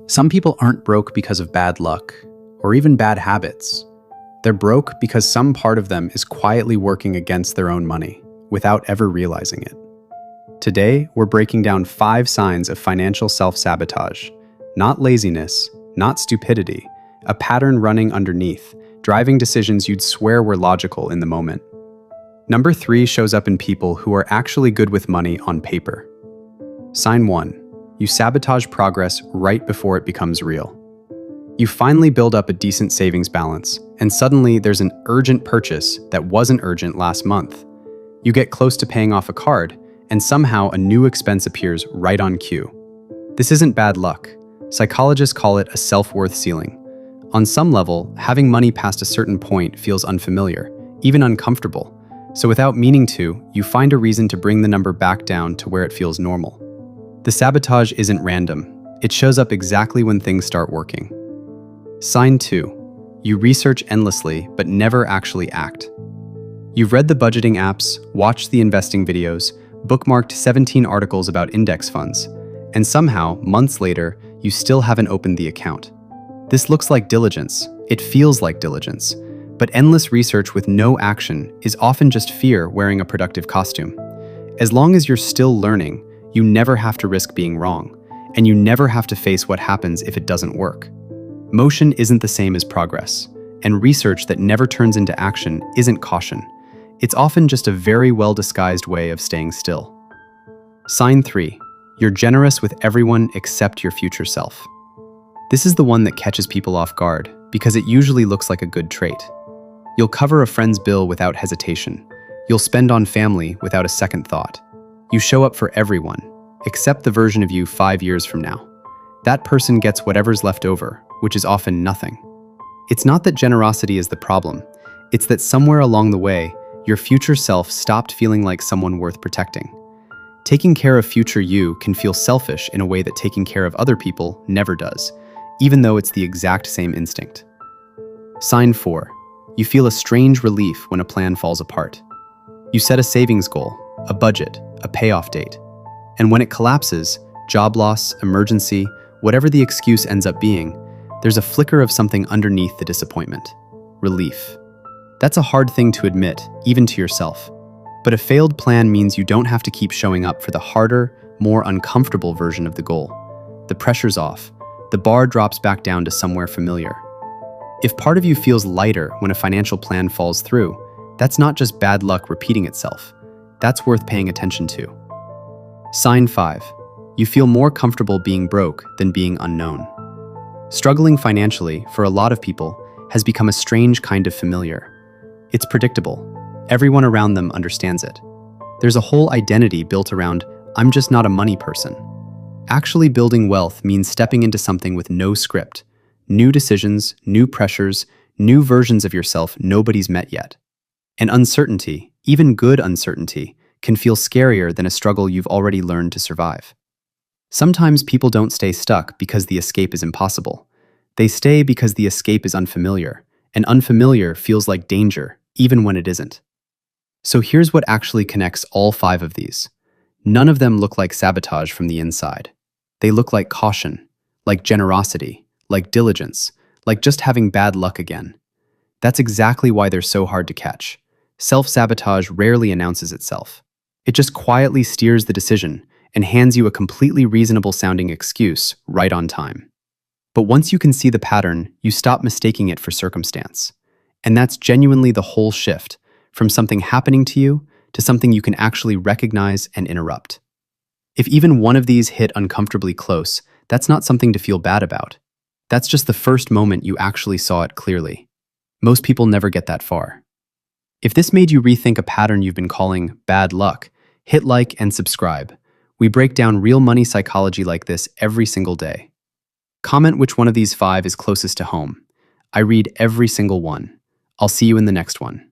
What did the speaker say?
Some people aren't broke because of bad luck, or even bad habits. They're broke because some part of them is quietly working against their own money, without ever realizing it. Today, we're breaking down 5 signs of financial self-sabotage. Not laziness, not stupidity, a pattern running underneath, driving decisions you'd swear were logical in the moment. Number 3 shows up in people who are actually good with money on paper. Sign 1. You sabotage progress right before it becomes real. You finally build up a decent savings balance, and suddenly there's an urgent purchase that wasn't urgent last month. You get close to paying off a card, and somehow a new expense appears right on cue. This isn't bad luck. Psychologists call it a self-worth ceiling. On some level, having money past a certain point feels unfamiliar, even uncomfortable. So without meaning to, you find a reason to bring the number back down to where it feels normal. The sabotage isn't random. It shows up exactly when things start working. Sign 2. You research endlessly, but never actually act. You've read the budgeting apps, watched the investing videos, bookmarked 17 articles about index funds, and somehow, months later, you still haven't opened the account. This looks like diligence. It feels like diligence. But endless research with no action is often just fear wearing a productive costume. As long as you're still learning, you never have to risk being wrong, and you never have to face what happens if it doesn't work. Motion isn't the same as progress, and research that never turns into action isn't caution. It's often just a very well-disguised way of staying still. Sign 3. You're generous with everyone except your future self. This is the one that catches people off guard, because it usually looks like a good trait. You'll cover a friend's bill without hesitation. You'll spend on family without a second thought. You show up for everyone, except the version of you 5 years from now. That person gets whatever's left over, which is often nothing. It's not that generosity is the problem. It's that somewhere along the way, your future self stopped feeling like someone worth protecting. Taking care of future you can feel selfish in a way that taking care of other people never does, even though it's the exact same instinct. Sign 4. You feel a strange relief when a plan falls apart. You set a savings goal, a budget, a payoff date. And when it collapses, job loss, emergency, whatever the excuse ends up being, there's a flicker of something underneath the disappointment. Relief. That's a hard thing to admit, even to yourself. But a failed plan means you don't have to keep showing up for the harder, more uncomfortable version of the goal. The pressure's off. The bar drops back down to somewhere familiar. If part of you feels lighter when a financial plan falls through, that's not just bad luck repeating itself. That's worth paying attention to. Sign 5. You feel more comfortable being broke than being unknown. Struggling financially, for a lot of people, has become a strange kind of familiar. It's predictable. Everyone around them understands it. There's a whole identity built around, I'm just not a money person. Actually building wealth means stepping into something with no script. New decisions, new pressures, new versions of yourself nobody's met yet. And uncertainty, even good uncertainty, can feel scarier than a struggle you've already learned to survive. Sometimes people don't stay stuck because the escape is impossible. They stay because the escape is unfamiliar, and unfamiliar feels like danger, even when it isn't. So here's what actually connects all 5 of these. None of them look like sabotage from the inside. They look like caution, like generosity, like diligence, like just having bad luck again. That's exactly why they're so hard to catch. Self-sabotage rarely announces itself. It just quietly steers the decision and hands you a completely reasonable-sounding excuse right on time. But once you can see the pattern, you stop mistaking it for circumstance. And that's genuinely the whole shift, from something happening to you to something you can actually recognize and interrupt. If even one of these hit uncomfortably close, that's not something to feel bad about. That's just the first moment you actually saw it clearly. Most people never get that far. If this made you rethink a pattern you've been calling bad luck, hit like and subscribe. We break down real money psychology like this every single day. Comment which one of these 5 is closest to home. I read every single one. I'll see you in the next one.